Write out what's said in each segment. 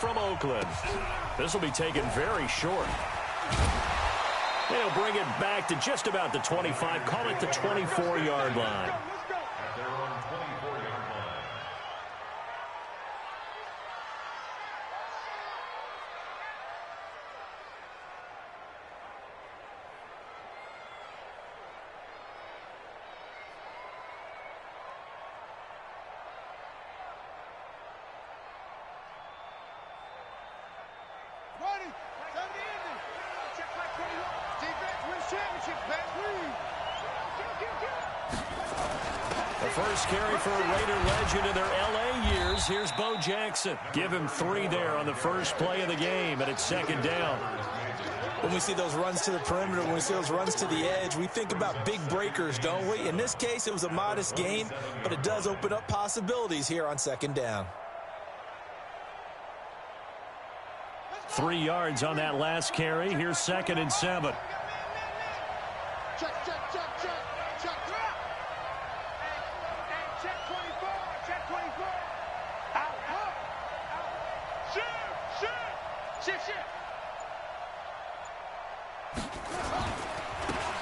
from Oakland. This will be taken very short. They'll bring it back to just about the 25. Call it the 24-yard line. First carry for a Raider legend in their L.A. years. Here's Bo Jackson. Give him 3 there on the first play of the game, and it's second down. When we see those runs to the perimeter, when we see those runs to the edge, we think about big breakers, don't we? In this case, it was a modest gain, but it does open up possibilities here on second down. 3 yards on that last carry. Here's 2nd and 7. Check, check, check, check, check. Check 24, check 24. Out, out. Shoot.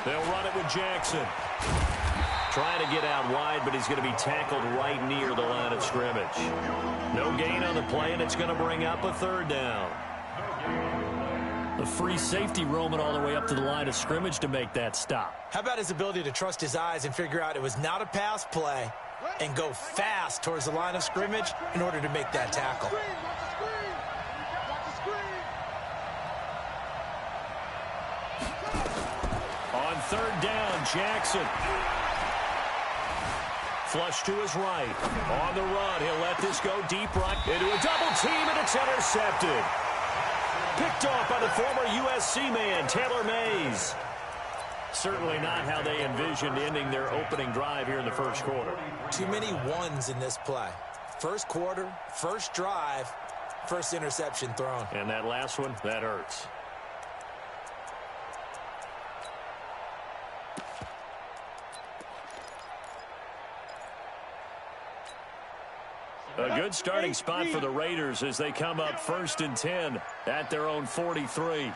They'll run it with Jackson. Trying to get out wide, but he's going to be tackled right near the line of scrimmage. No gain on the play, and it's going to bring up a 3rd down. A free safety roaming all the way up to the line of scrimmage to make that stop. How about his ability to trust his eyes and figure out it was not a pass play and go fast towards the line of scrimmage in order to make that tackle? On 3rd down, Jackson. Flush to his right. On the run, he'll let this go deep right into a double team, and it's intercepted. Picked off by the former USC man, Taylor Mays. Certainly not how they envisioned ending their opening drive here in the first quarter. Too many ones in this play. First quarter, first drive, first interception thrown. And that last one, that hurts. A good starting spot for the Raiders as they come up 1st and 10 at their own 43.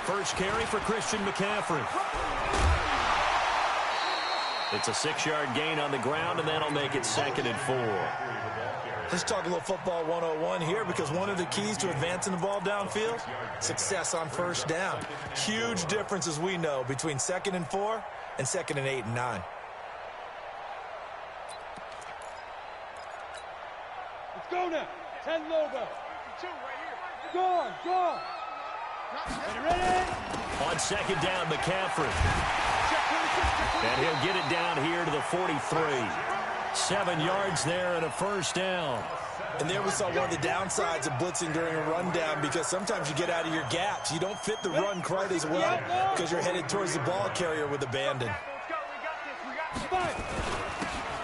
First carry for Christian McCaffrey. It's a 6-yard gain on the ground, and that'll make it 2nd and 4. Let's talk a little football 101 here, because one of the keys to advancing the ball downfield, success on first down. Huge difference, as we know, between 2nd and 4 and 2nd and 8 and 9. Go now. 10 logo. 2 right here. Go on. Ready? On 2nd down, McCaffrey. And he'll get it down here to the 43. 7 yards there and a first down. And there we saw one of the downsides of blitzing during a rundown, because sometimes you get out of your gaps. You don't fit the run quite as well because you're headed towards the ball carrier with abandon.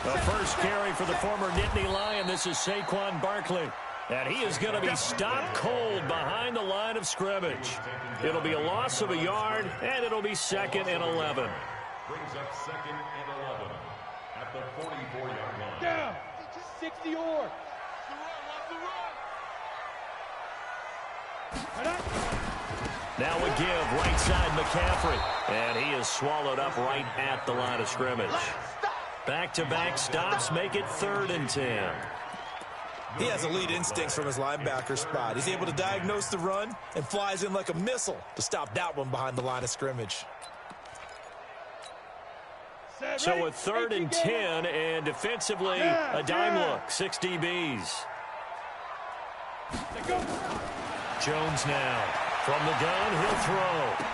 The first carry for the former Nittany Lion. This is Saquon Barkley. And he is going to be stopped cold behind the line of scrimmage. It'll be a loss of a yard, and it'll be 2nd and 11. Brings up 2nd and 11 at the 44-yard line. Down. 60 or. Now a give, right side McCaffrey. And he is swallowed up right at the line of scrimmage. Back-to-back stops make it 3rd and 10. He has elite instincts from his linebacker spot. He's able to diagnose the run and flies in like a missile to stop that one behind the line of scrimmage. So a 3rd and 10, and defensively a dime look, 6 DBs. Jones now from the gun, he'll throw.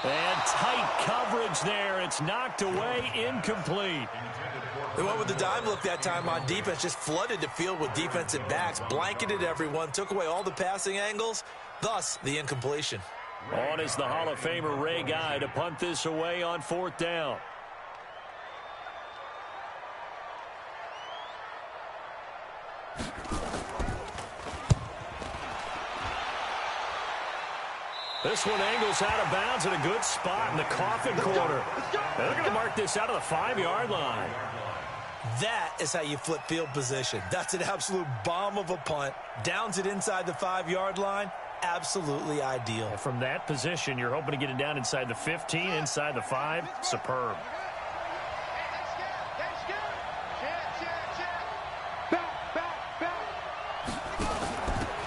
And tight coverage there. It's knocked away, incomplete. They went with the dime look that time on defense, just flooded the field with defensive backs, blanketed everyone, took away all the passing angles, thus the incompletion. On is the Hall of Famer Ray Guy to punt this away on 4th down. This one angles out of bounds at a good spot in the coffin corner. They're going to mark this out of the 5-yard line. That is how you flip field position. That's an absolute bomb of a punt. Downs it inside the 5-yard line. Absolutely ideal. And from that position, you're hoping to get it down inside the 15, inside the 5. Superb.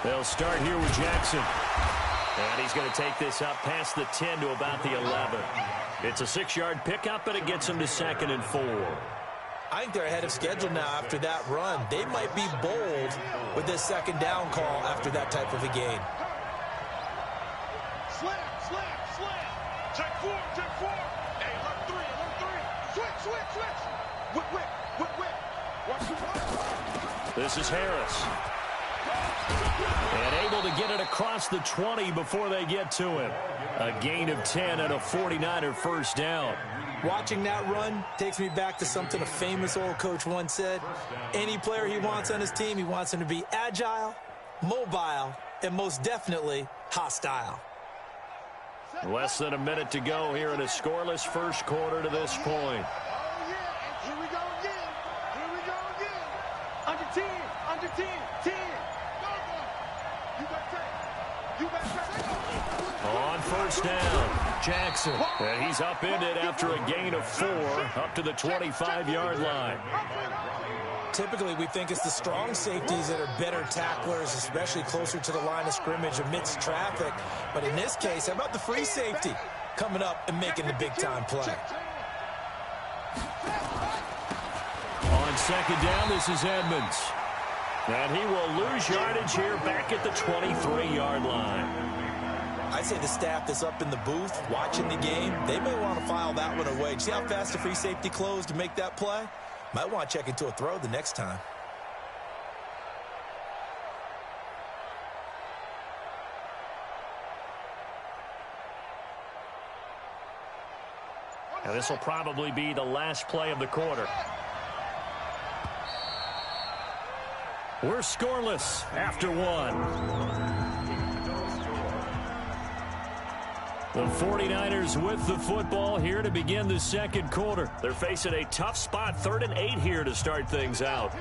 They'll start here with Jackson. And he's going to take this up past the 10 to about the 11. It's a 6-yard pickup, and it gets him to 2nd and 4. I think they're ahead of schedule now after that run. They might be bold with this 2nd down call after that type of a gain. Slam. Check 4. Hey, alert 3. Switch. Whip. Watch the ball. This is Harris. And able to get it across the 20 before they get to him. A gain of 10 and a 49er first down. Watching that run takes me back to something a famous old coach once said. Any player he wants on his team, he wants him to be agile, mobile, and most definitely hostile. Less than a minute to go here in a scoreless first quarter to this point. Oh, yeah. Here we go again. Under 10. 10. You better take. On first down, Jackson. And he's upended after a gain of 4 up to the 25-yard line. Typically, we think it's the strong safeties that are better tacklers, especially closer to the line of scrimmage amidst traffic. But in this case, how about the free safety coming up and making the big-time play? On 2nd down, this is Edmonds. And he will lose yardage here back at the 23-yard line. I'd say the staff that's up in the booth watching the game, they may want to file that one away. See how fast the free safety closed to make that play? Might want to check into a throw the next time. Now this will probably be the last play of the quarter. We're scoreless after 1. The 49ers with the football here to begin the 2nd quarter. They're facing a tough spot, 3rd and 8 here to start things out. Hey,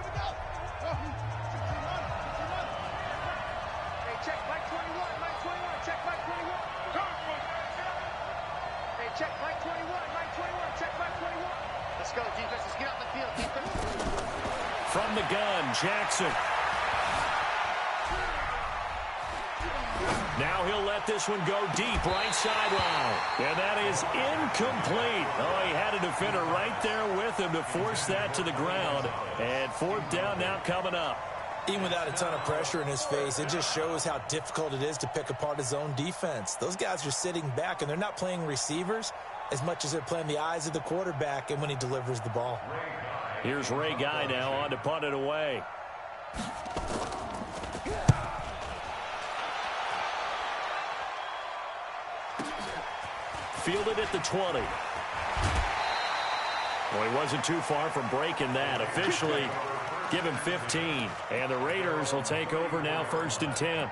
check Mike 21. Check Mike 21. Hey, check Mike 21. Check Mike 21. Let's go, defense. Let's get out the field, defense. From the gun, Jackson. Now he'll let this one go deep, right sideline. And that is incomplete. Oh, he had a defender right there with him to force that to the ground. And 4th down now coming up. Even without a ton of pressure in his face, it just shows how difficult it is to pick apart his own defense. Those guys are sitting back, and they're not playing receivers as much as they're playing the eyes of the quarterback and when he delivers the ball. Here's Ray Guy now on to punt it away. Fielded at the 20. Well, he wasn't too far from breaking that. Officially, give him 15. And the Raiders will take over now 1st and 10.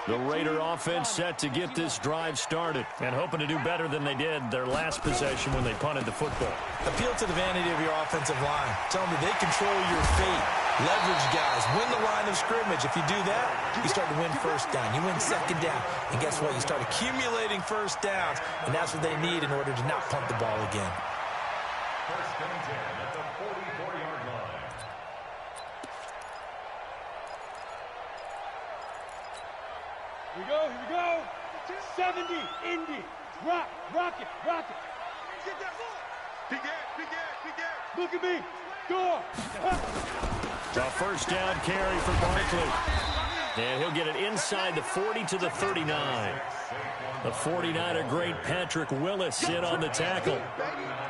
The Raider offense set to get this drive started and hoping to do better than they did their last possession when they punted the football. Appeal to the vanity of your offensive line. Tell them they control your fate. Leverage guys. Win the line of scrimmage. If you do that, you start to win 1st down. You win 2nd down. And guess what? You start accumulating 1st downs, and that's what they need in order to not punt the ball again. 1st and 10 at the 44-yard line. Here we go. 70, Indy. Rock it. Get that ball. Big ass. Look at me. Door. A 1st down carry for Barkley. And he'll get it inside the 40 to the 39. The 49er great Patrick Willis in on the tackle.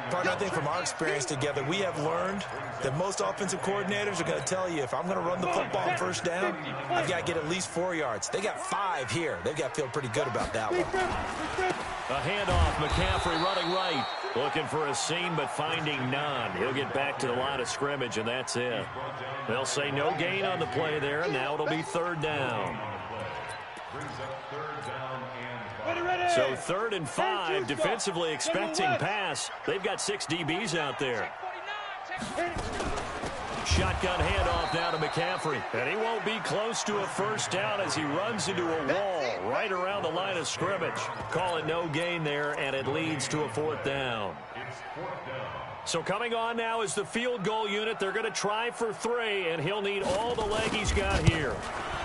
Partner, I think from our experience together, we have learned that most offensive coordinators are going to tell you, if I'm going to run the football on 1st down, I've got to get at least 4 yards. They got 5 here. They've got to feel pretty good about that one. A handoff, McCaffrey running right. Looking for a seam, but finding none. He'll get back to the line of scrimmage, and that's it. They'll say no gain on the play there, and now it'll be 3rd down. So 3rd and 5, defensively expecting pass. They've got 6 DBs out there. Shotgun handoff now to McCaffrey. And he won't be close to a first down as he runs into a wall right around the line of scrimmage. Call it no gain there, and it leads to a fourth down. So coming on now is the field goal unit. They're going to try for 3, and he'll need all the leg he's got here.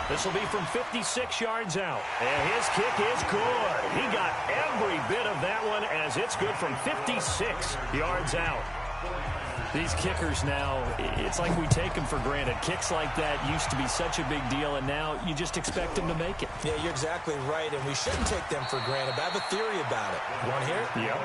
This will be from 56 yards out. And his kick is good. He got every bit of that one as it's good from 56 yards out. These kickers now, it's like we take them for granted. Kicks like that used to be such a big deal, and now you just expect them to make it. Yeah, you're exactly right, and we shouldn't take them for granted. But I have a theory about it. You want to hear it? Yep.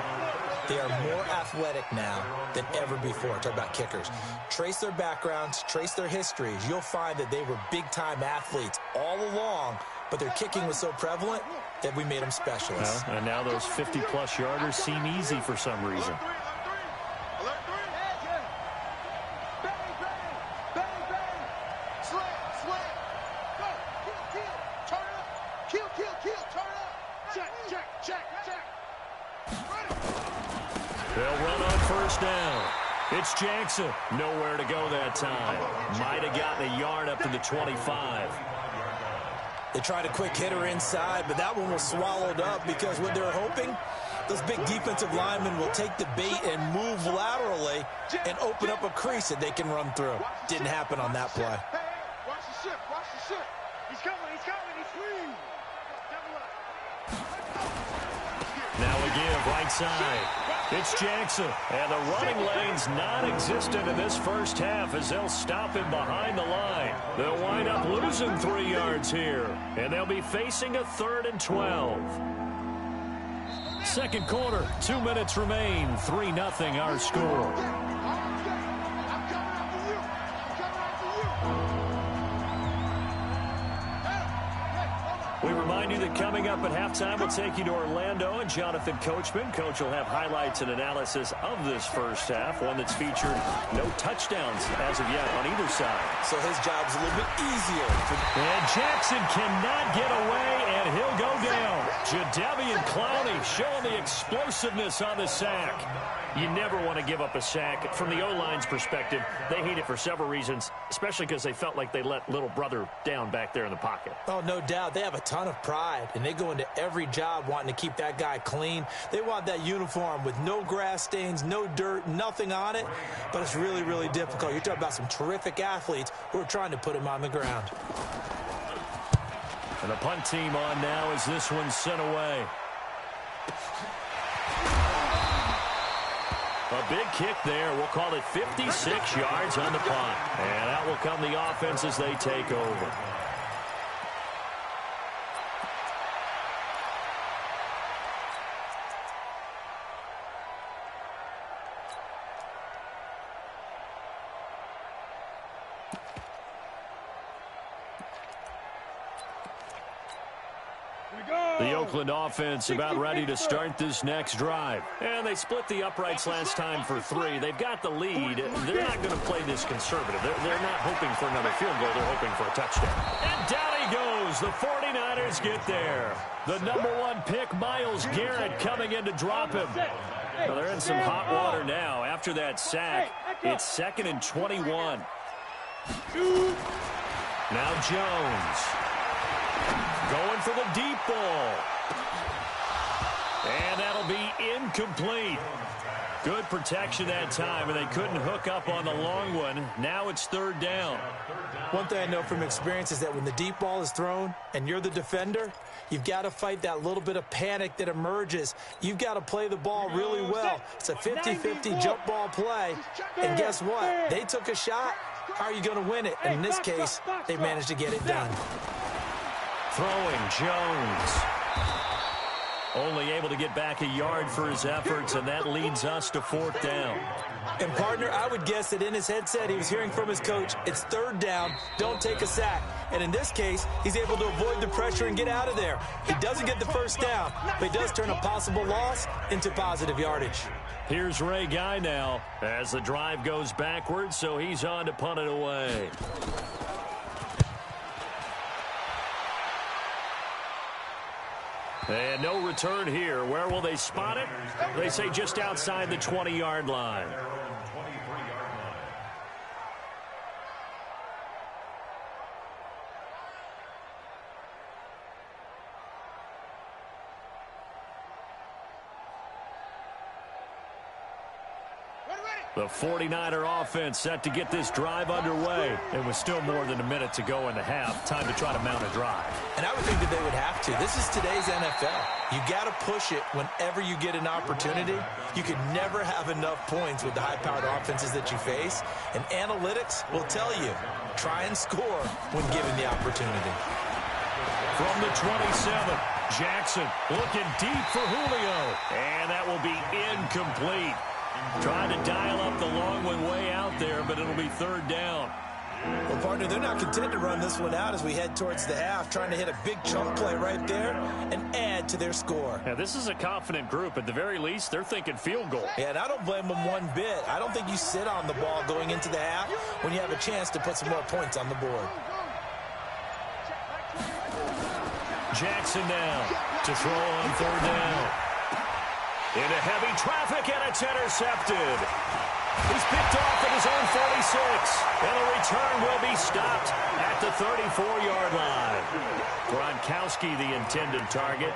They are more athletic now than ever before. Talk about kickers. Trace their backgrounds, trace their histories. You'll find that they were big-time athletes all along, but their kicking was so prevalent that we made them specialists. And now those 50-plus yarders seem easy for some reason. They'll run on first down. It's Jackson. Nowhere to go that time. Might have gotten a yard up to the 25. They tried a quick hitter inside, but that one was swallowed up because what they're hoping, those big defensive linemen will take the bait and move laterally and open up a crease that they can run through. Didn't happen on that play. Watch the ship, watch the ship. He's coming, he's free. Now a give right side. It's Jackson. And the running lane's non-existent in this first half as they'll stop him behind the line. They'll wind up losing 3 yards here. And they'll be facing a 3rd and 12. Second quarter, 2 minutes remain. 3-0 our score. We remind you that coming up at halftime, we'll take you to Orlando and Jonathan Coachman. Coach will have highlights and analysis of this first half, one that's featured no touchdowns as of yet on either side. So his job's a little bit easier. And Jackson cannot get away, and he'll go down. Jadeveon Clowney showing the explosiveness on the sack. You never want to give up a sack. From the O-line's perspective, they hate it for several reasons, especially because they felt like they let little brother down back there in the pocket. Oh, no doubt. They have a ton of pride, and they go into every job wanting to keep that guy clean. They want that uniform with no grass stains, no dirt, nothing on it, but it's really, really difficult. You're talking about some terrific athletes who are trying to put him on the ground. And the punt team on now as this one's sent away. A big kick there. We'll call it 56 yards on the punt. And out will come the offense as they take over. The Oakland offense about ready to start this next drive. And they split the uprights last time for 3. They've got the lead. They're not going to play this conservative. They're not hoping for another field goal. They're hoping for a touchdown. And down he goes. The 49ers get there. The #1 pick, Myles Garrett, coming in to drop him. Well, they're in some hot water now. After that sack, it's 2nd and 21. Now Jones. Going for the deep ball. And that'll be incomplete. Good protection that time, and they couldn't hook up on the long one. Now it's 3rd down. One thing I know from experience is that when the deep ball is thrown and you're the defender, you've got to fight that little bit of panic that emerges. You've got to play the ball really well. It's a 50-50 jump ball play. And guess what? They took a shot. How are you going to win it? And in this case, they managed to get it done. Throwing Jones. Only able to get back a yard for his efforts, and that leads us to 4th down. And, partner, I would guess that in his headset he was hearing from his coach, it's 3rd down, don't take a sack. And in this case, he's able to avoid the pressure and get out of there. He doesn't get the first down, but he does turn a possible loss into positive yardage. Here's Ray Guy now as the drive goes backwards, so he's on to punt it away. And no return here. Where will they spot it? They say just outside the 20-yard line. The 49er offense set to get this drive underway. And with still more than a minute to go in the half, time to try to mount a drive. And I would think that they would have to. This is today's NFL. You got to push it whenever you get an opportunity. You can never have enough points with the high-powered offenses that you face. And analytics will tell you, try and score when given the opportunity. From the 27, Jackson looking deep for Julio. And that will be incomplete. Trying to dial up the long one way out there, but it'll be third down. Well, partner, they're not content to run this one out as we head towards the half, trying to hit a big chunk play right there and add to their score. Now, this is a confident group. At the very least, they're thinking field goal. Yeah, and I don't blame them one bit. I don't think you sit on the ball going into the half when you have a chance to put some more points on the board. Jackson now to throw on third down. Into heavy traffic, and it's intercepted. He's picked off at his own 46, and the return will be stopped at the 34-yard line. Gronkowski, the intended target.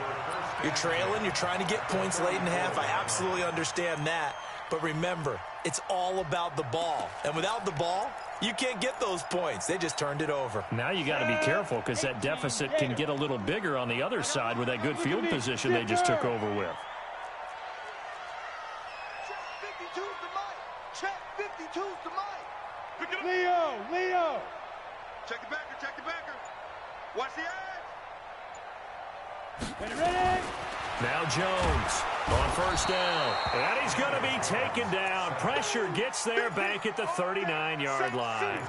You're trailing, you're trying to get points late in half. I absolutely understand that. But remember, it's all about the ball. And without the ball, you can't get those points. They just turned it over. Now you got to be careful because that deficit can get a little bigger on the other side with that good field position they just took over with. Check 52's the mic. Pick it up. Leo. Check the backer. Watch the edge. Ready? Now Jones on first down. And he's going to be taken down. Pressure gets there back at the 39-yard line.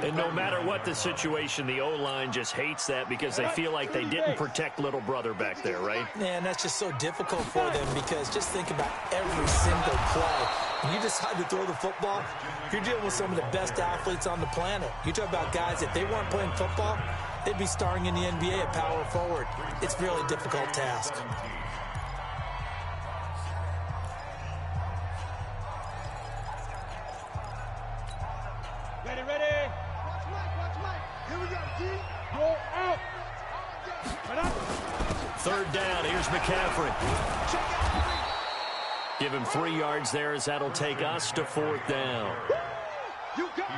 And no matter what the situation, the O-line just hates that because they feel like they didn't protect little brother back there, right? Man, that's just so difficult for them because just think about every single play. When you decide to throw the football, you're dealing with some of the best athletes on the planet. You talk about guys, if they weren't playing football, they'd be starring in the NBA at power forward. It's a really difficult task. Ready. Watch Mike. Here we go, D. Go out. Third down, here's McCaffrey. Give him 3 yards there as that'll take us to fourth down. You got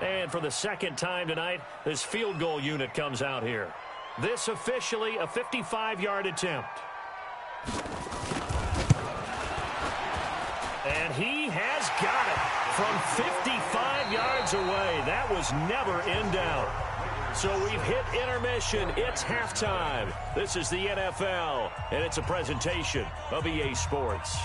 it. And for the second time tonight, this field goal unit comes out here. This officially a 55-yard attempt. And he has got it from 55 yards away. That was never in doubt. So we've hit intermission. It's halftime. This is the NFL, and it's a presentation of EA Sports.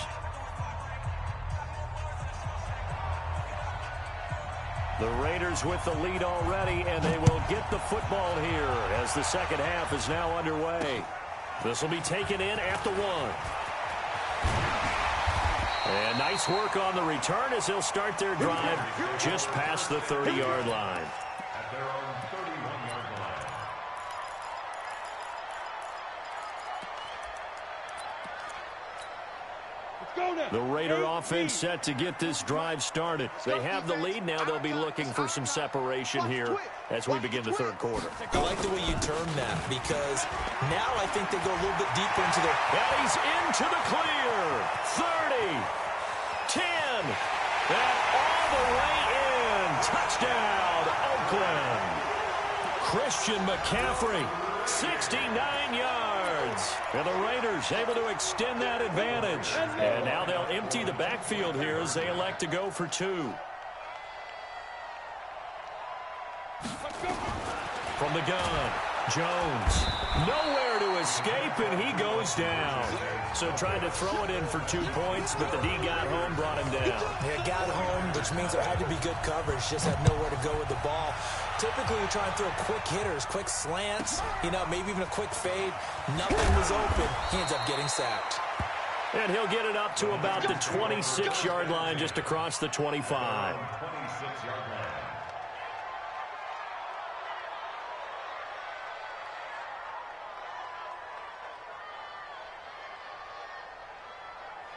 The Raiders with the lead already, and they will get the football here as the second half is now underway. This will be taken in at the 1. And nice work on the return as they'll start their drive just past the 30-yard line. At their own 31-yard line. The Raider offense set to get this drive started. They have the lead. Now they'll be looking for some separation here as we begin the third quarter. I like the way you term that because now I think they go a little bit deeper into their... And he's into the clear. 30, 10, and all the way in. Touchdown, Oakland. Christian McCaffrey, 69 yards. And the Raiders able to extend that advantage. And now they'll empty the backfield here as they elect to go for 2. From the gun, Jones. Nowhere to escape, and he goes down. So trying to throw it in for 2 points, but the D got home, brought him down. They got home, which means there had to be good coverage. Just had nowhere to go with the ball. Typically, we try and throw quick hitters, quick slants, maybe even a quick fade. Nothing was open. He ends up getting sacked. And he'll get it up to about the 26-yard line, just across the 25. 26-yard line.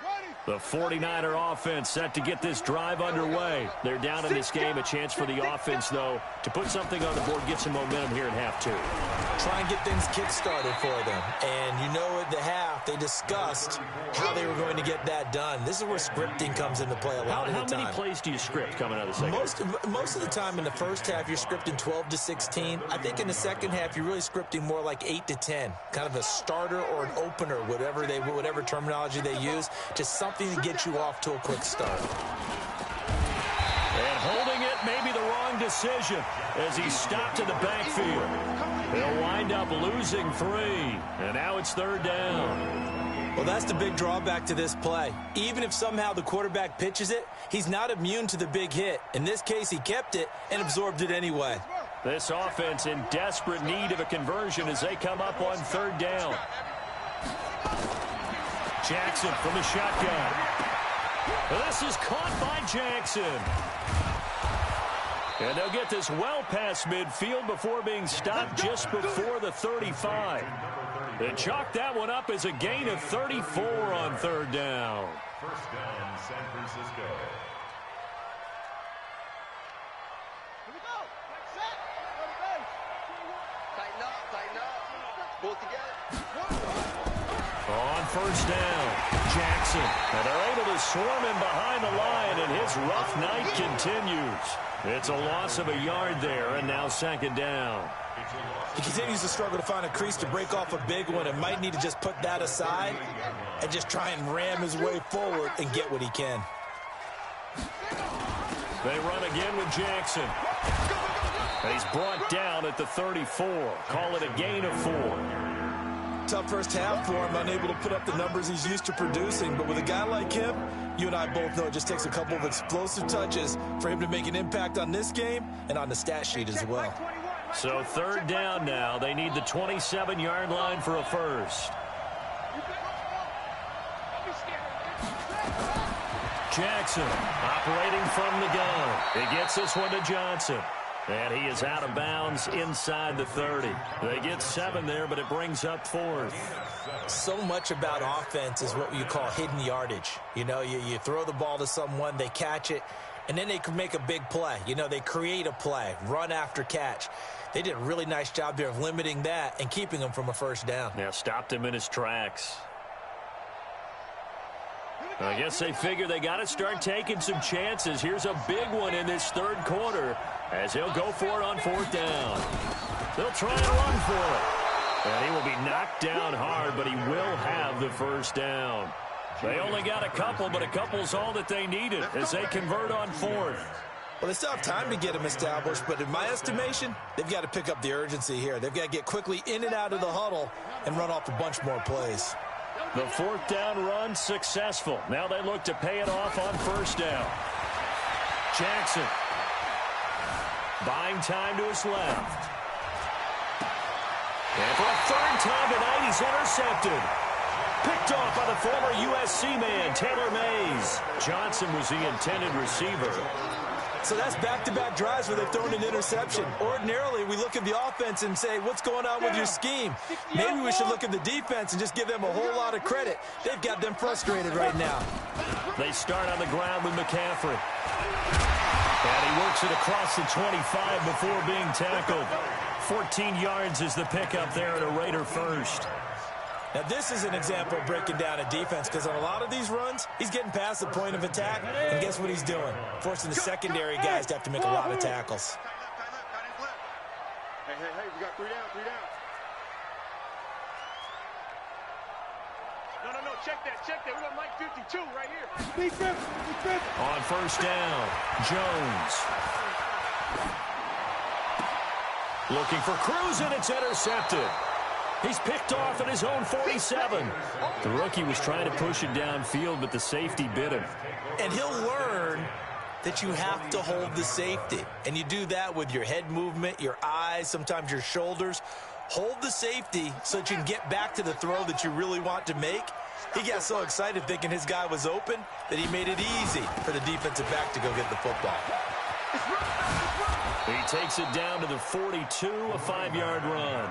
Ready. The 49er offense set to get this drive underway. They're down in this game. A chance for the offense, though, to put something on the board, get some momentum here in half two. Try and get things kick-started for them. And you know at the half, they discussed how they were going to get that done. This is where scripting comes into play a lot of the time. How many plays do you script coming out of the second? Most of the time in the first half, you're scripting 12 to 16. I think in the second half, you're really scripting more like 8 to 10. Kind of a starter or an opener, whatever terminology they use. Just something to get you off to a quick start. And holding it may be the wrong decision as he stopped in the backfield. They'll wind up losing 3, and now it's third down. Well, that's the big drawback to this play. Even if somehow the quarterback pitches it, he's not immune to the big hit. In this case, he kept it and absorbed it anyway. This offense in desperate need of a conversion as they come up on third down. Jackson from the shotgun. This is caught by Jackson. And they'll get this well past midfield before being stopped just before the 35. They chalk that one up as a gain of 34 on third down. First down, San Francisco. Here we go. Set. Go to base. Tighten up. Pull together. On first down, Jackson. And they're able to swarm him behind the line, and his rough night continues. It's a loss of a yard there, and now second down. He continues to struggle to find a crease to break off a big one and might need to just put that aside and just try and ram his way forward and get what he can. They run again with Jackson. And he's brought down at the 34. Call it a gain of 4. Tough first half for him, unable to put up the numbers he's used to producing. But with a guy like him, you and I both know it just takes a couple of explosive touches for him to make an impact on this game and on the stat sheet as well. So third down now. They need the 27-yard line for a first. Jackson operating from the gun. He gets this one to Johnson. And he is out of bounds inside the 30. They get 7 there, but it brings up 4th. So much about offense is what you call hidden yardage. You know, you throw the ball to someone, they catch it, and then they can make a big play. You know, they create a play, run after catch. They did a really nice job there of limiting that and keeping him from a first down. Yeah, stopped him in his tracks. I guess they figure they got to start taking some chances. Here's a big one in this third quarter as he'll go for it on fourth down. They'll try and run for it. And he will be knocked down hard, but he will have the first down. They only got a couple, but a couple's all that they needed as they convert on fourth. Well, they still have time to get him established, but in my estimation, they've got to pick up the urgency here. They've got to get quickly in and out of the huddle and run off a bunch more plays. The fourth down run successful. Now they look to pay it off on first down. Jackson buying time to his left. And for a third time tonight, he's intercepted. Picked off by the former USC man, Taylor Mays. Johnson was the intended receiver. So that's back-to-back drives where they've thrown an interception. Ordinarily, we look at the offense and say, what's going on with your scheme? Maybe we should look at the defense and just give them a whole lot of credit. They've got them frustrated right now. They start on the ground with McCaffrey. And he works it across the 25 before being tackled. 14 yards is the pickup there at a Raider first. Now, this is an example of breaking down a defense because on a lot of these runs, he's getting past the point of attack, and guess what he's doing? Forcing the secondary guys to have to make a lot of tackles. Hey, we got 3 down. No, check that. We got Mike 52 right here. Defense. On first down, Jones. Looking for Cruz, and it's intercepted. He's picked off at his own 47. The rookie was trying to push it downfield, but the safety bit him. And he'll learn that you have to hold the safety. And you do that with your head movement, your eyes, sometimes your shoulders. Hold the safety so that you can get back to the throw that you really want to make. He got so excited thinking his guy was open that he made it easy for the defensive back to go get the football. He takes it down to the 42, a 5-yard run.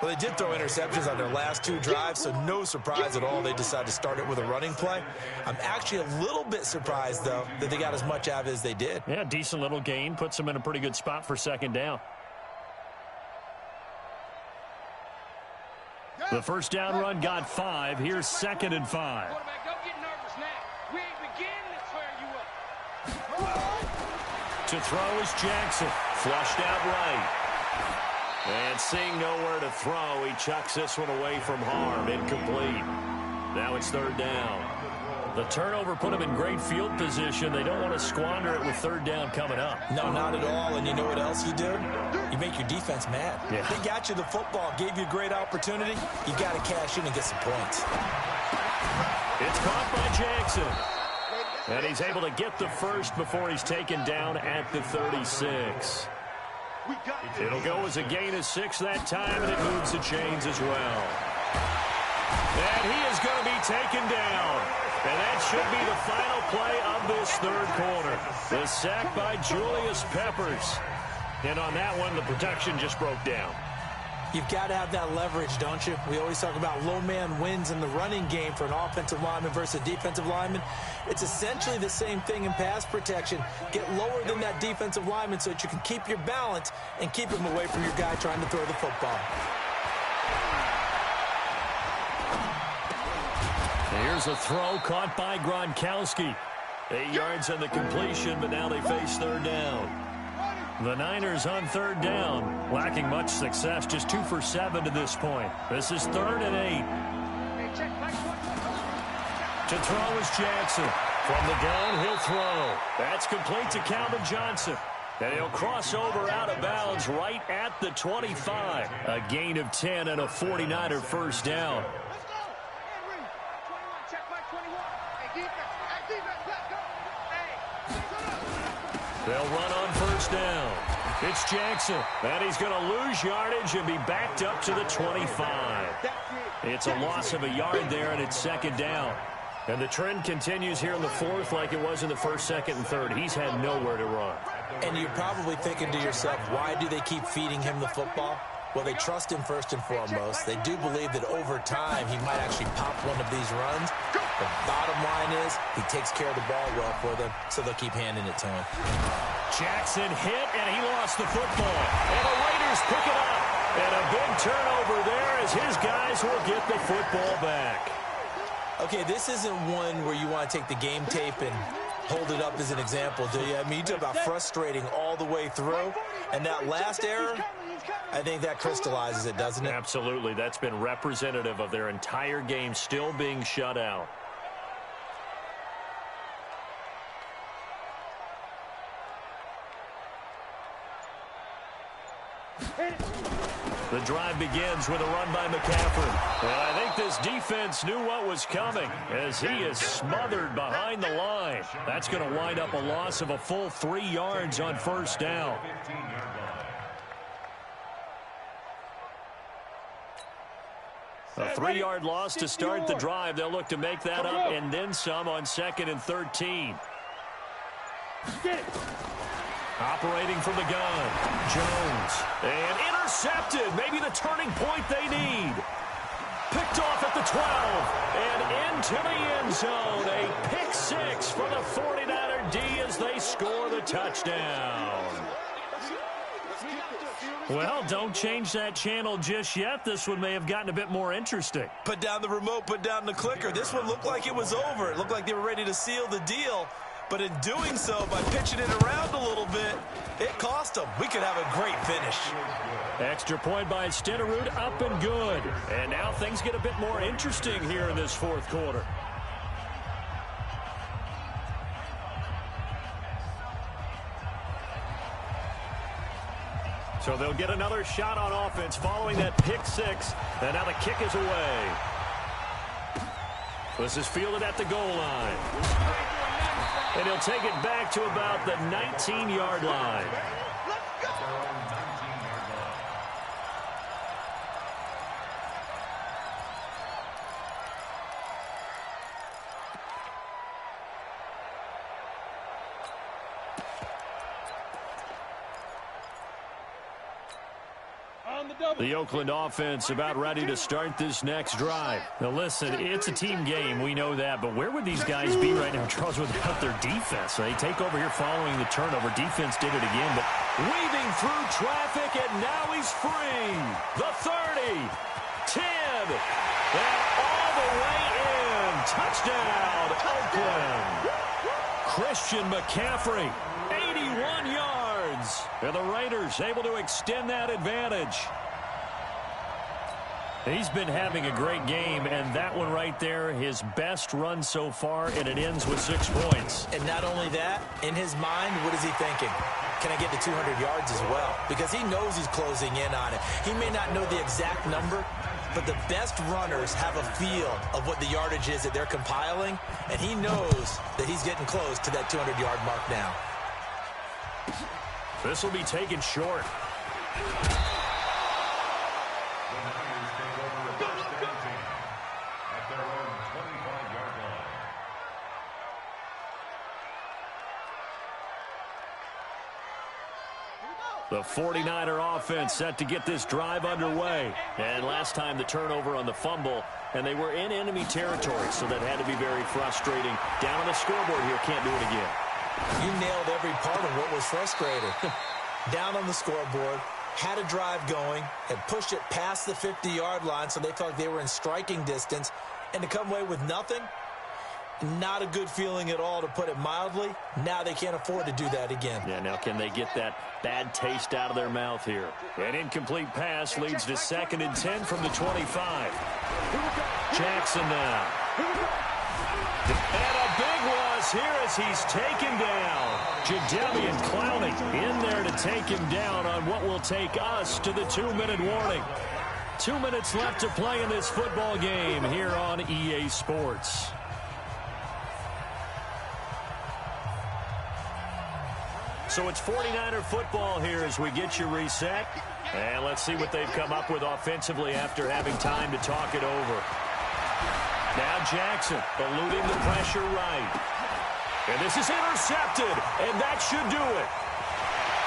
Well, they did throw interceptions on their last 2 drives, so no surprise at all they decided to start it with a running play. I'm actually a little bit surprised, though, that they got as much out of it as they did. Yeah, decent little gain. Puts them in a pretty good spot for second down. The first down run got 5. Here's 2nd and 5. Quarterback, don't get nervous now. We ain't beginning to tear you up. To throw is Jackson. Flushed out right. And seeing nowhere to throw, he chucks this one away from harm. Incomplete. Now it's 3rd down. The turnover put him in great field position. They don't want to squander it with 3rd down coming up. No, not at all. And you know what else you do? You make your defense mad. Yeah. They got you the football, gave you a great opportunity. You got to cash in and get some points. It's caught by Jackson. And he's able to get the first before he's taken down at the 36. It'll go as a gain of 6 that time, and it moves the chains as well. And he is going to be taken down. And that should be the final play of this 3rd quarter. The sack by Julius Peppers. And on that one, the protection just broke down. You've got to have that leverage, don't you? We always talk about low man wins in the running game for an offensive lineman versus a defensive lineman. It's essentially the same thing in pass protection. Get lower than that defensive lineman so that you can keep your balance and keep him away from your guy trying to throw the football. Here's a throw caught by Gronkowski. 8 yards on the completion, but now they face 3rd down. The Niners on 3rd down, lacking much success, just 2 for 7 to this point. This is 3rd and 8. To throw is Jackson. From the gun, he'll throw. That's complete to Calvin Johnson. And he'll cross over out of bounds right at the 25. A gain of 10 and a 49er first down. They'll run on 1st down. It's Jackson. And he's going to lose yardage and be backed up to the 25. It's a loss of a yard there, and it's 2nd down. And the trend continues here in the 4th like it was in the 1st, 2nd, and 3rd. He's had nowhere to run. And you're probably thinking to yourself, why do they keep feeding him the football? Well, they trust him first and foremost. They do believe that over time he might actually pop one of these runs. The bottom line is he takes care of the ball well for them, so they'll keep handing it to him. Jackson hit, and he lost the football. And the Raiders pick it up. And a big turnover there as his guys will get the football back. Okay, this isn't one where you want to take the game tape and hold it up as an example, do you? I mean, you talk about frustrating all the way through. And that last error, I think that crystallizes it, doesn't it? Absolutely. That's been representative of their entire game still being shut out. The drive begins with a run by McCaffrey. And I think this defense knew what was coming as he is smothered behind the line. That's going to wind up a loss of a full 3 yards on 1st down. A 3-yard loss to start the drive. They'll look to make that up and then some on 2nd and 13. Operating from the gun, Jones. And intercepted. Maybe the turning point they need. Picked off at the 12. And into the end zone. A pick 6 for the 49er D as they score the touchdown. Well, don't change that channel just yet. This one may have gotten a bit more interesting. Put down the remote, put down the clicker. This one looked like it was over. It looked like they were ready to seal the deal. But in doing so, by pitching it around a little bit, it cost them. We could have a great finish. Extra point by Stenerud, up and good. And now things get a bit more interesting here in this 4th quarter. So they'll get another shot on offense following that pick 6. And now the kick is away. This is fielded at the goal line. And he'll take it back to about the 19-yard line. On the The Oakland offense about ready to start this next drive. Now listen, it's a team game. We know that. But where would these guys be right now, Charles, without their defense? They take over here following the turnover. Defense did it again. But weaving through traffic, and now he's free. The 30, 10, and all the way in. Touchdown, Oakland. Christian McCaffrey, 81 yards. And the Raiders able to extend that advantage. He's been having a great game, and that one right there, his best run so far, and it ends with 6 points. And not only that, in his mind, what is he thinking? Can I get to 200 yards as well? Because he knows he's closing in on it. He may not know the exact number, but the best runners have a feel of what the yardage is that they're compiling, and he knows that he's getting close to that 200-yard mark now. This will be taken short. The 49er offense set to get this drive underway. And last time the turnover on the fumble, and they were in enemy territory, so that had to be very frustrating. Down on the scoreboard here, can't do it again. You nailed every part of what was frustrating. Down on the scoreboard, had a drive going, had pushed it past the 50-yard line, so they felt they were in striking distance, and to come away with nothing, not a good feeling at all, to put it mildly. Now they can't afford to do that again. Yeah, now can they get that bad taste out of their mouth here? An incomplete pass leads to 2nd and 10 from the 25. Jackson now. And a big loss here as he's taken down. Jadeveon Clowney in there to take him down on what will take us to the 2-minute warning. 2 minutes left to play in this football game here on EA Sports. So it's 49er football here as we get you reset. And let's see what they've come up with offensively after having time to talk it over. Now Jackson eluding the pressure right. And this is intercepted, and that should do it.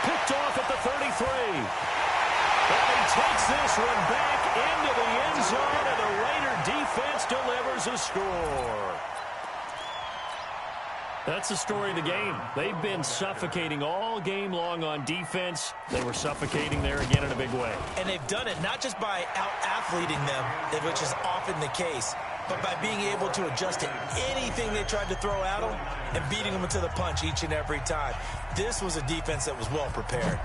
Picked off at the 33. And he takes this one back into the end zone, and the Raider defense delivers a score. That's the story of the game. They've been suffocating all game long on defense. They were suffocating there again in a big way. And they've done it not just by out-athleting them, which is often the case, but by being able to adjust to anything they tried to throw at them and beating them to the punch each and every time. This was a defense that was well prepared.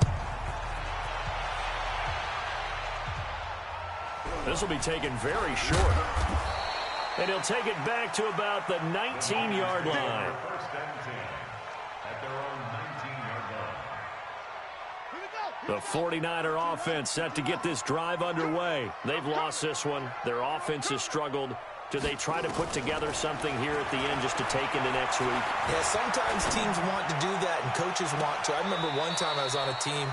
This will be taken very short. And he'll take it back to about the 19-yard line. First and 10 at their own 19-yard line. The 49er offense set to get this drive underway. They've lost this one. Their offense has struggled. Do they try to put together something here at the end just to take into next week? Yeah, sometimes teams want to do that and coaches want to. I remember one time I was on a team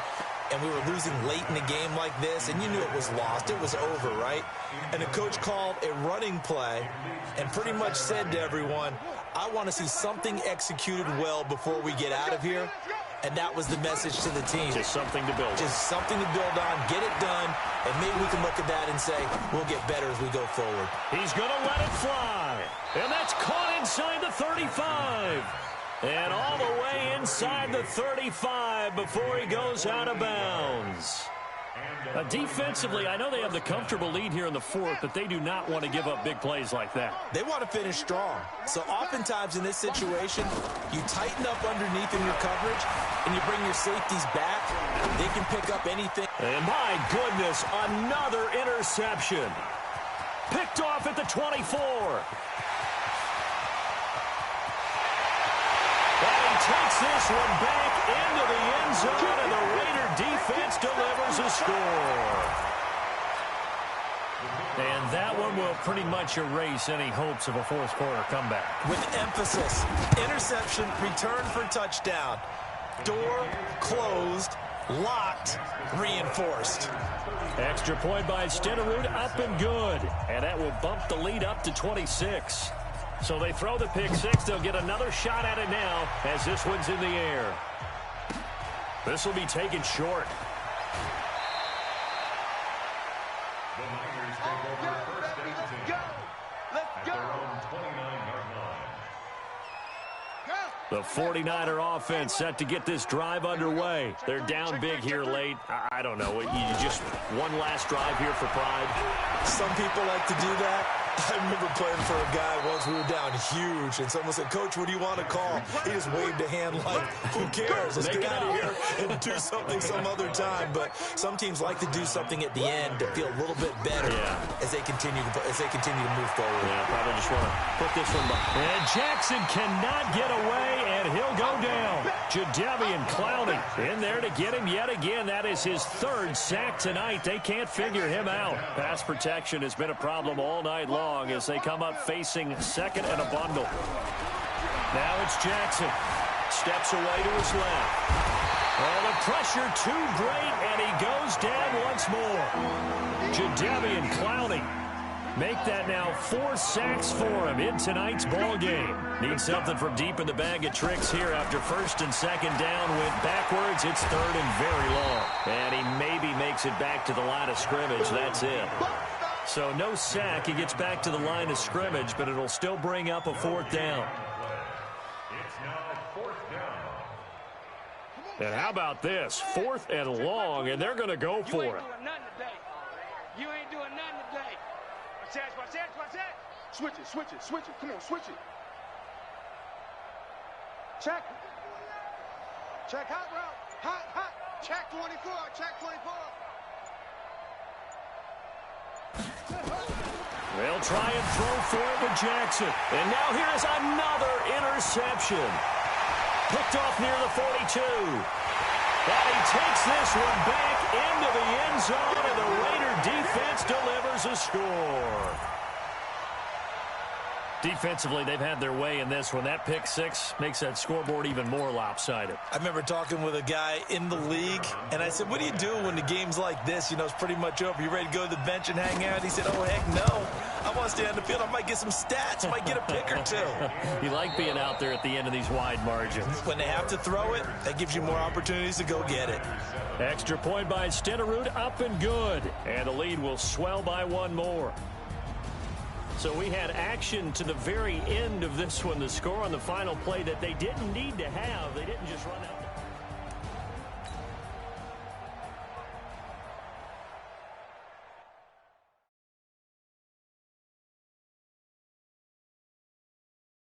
and we were losing late in a game like this, and you knew it was lost. It was over, right? And the coach called a running play and pretty much said to everyone, I want to see something executed well before we get out of here. And that was the message to the team. Just something to build on. Just something to build on, get it done, and maybe we can look at that and say, we'll get better as we go forward. He's going to let it fly. And that's caught inside the 35. And all the way inside the 35 before he goes out of bounds. Defensively, I know they have the comfortable lead here in the fourth, but they do not want to give up big plays like that. They want to finish strong. So oftentimes in this situation, you tighten up underneath in your coverage, and you bring your safeties back. They can pick up anything. And my goodness, another interception. Picked off at the 24. And he takes this one back into the end zone, and the Raider defense delivers a score. And that one will pretty much erase any hopes of a fourth quarter comeback. With emphasis, interception, return for touchdown. Door closed, locked, reinforced. Extra point by Stenerud, up and good. And that will bump the lead up to 26. So they throw the pick six. They'll get another shot at it now as this one's in the air. This will be taken short. The 49er offense set to get this drive underway. They're down big here late. I don't know. You just one last drive here for pride. Some people like to do that. I remember playing for a guy once. We were down huge, and someone said, "Coach, what do you want to call?" He just waved a hand like, "Who cares? Let's get out of here and do something some other time." But some teams like to do something at the end to feel a little bit better as they continue to move forward. Yeah, probably just want to put this one behind. And Jackson cannot get away, and he'll go down. Jadeveon Clowney in there to get him yet again. That is his third sack tonight. They can't figure him out. Pass protection has been a problem all night long as they come up facing second and a bundle. Now it's Jackson. Steps away to his left. Oh, the pressure too great, and he goes down once more. Jadeveon Clowney. Make that now 4 sacks for him in tonight's ball game. Needs something from deep in the bag of tricks here after first and second down went backwards. It's third and very long. And he maybe makes it back to the line of scrimmage. That's it. So no sack. He gets back to the line of scrimmage, but it'll still bring up a 4th down. It's now 4th down. And how about this? 4th and long, and they're going to go for it. You ain't doing nothing today. You ain't doing nothing today. Watch that. Switch it. Come on, switch it. Check, hot route. Hot. Check 24. They'll try and throw for it with Jackson. And now here's another interception. Picked off near the 42. And he takes this one back into the end zone, and the Raider defense delivers a score. Defensively, they've had their way in this one. That pick six makes that scoreboard even more lopsided. I remember talking with a guy in the league, and I said, "What do you do when the game's like this? You know, it's pretty much over. You ready to go to the bench and hang out?" He said, "Oh, heck no. I want to stay on the field. I might get some stats. I might get a pick or two." You like being out there at the end of these wide margins. When they have to throw it, that gives you more opportunities to go get it. Extra point by Stenerud, up and good. And the lead will swell by one more. So we had action to the very end of this one. The score on the final play that they didn't need to have. They didn't just run out.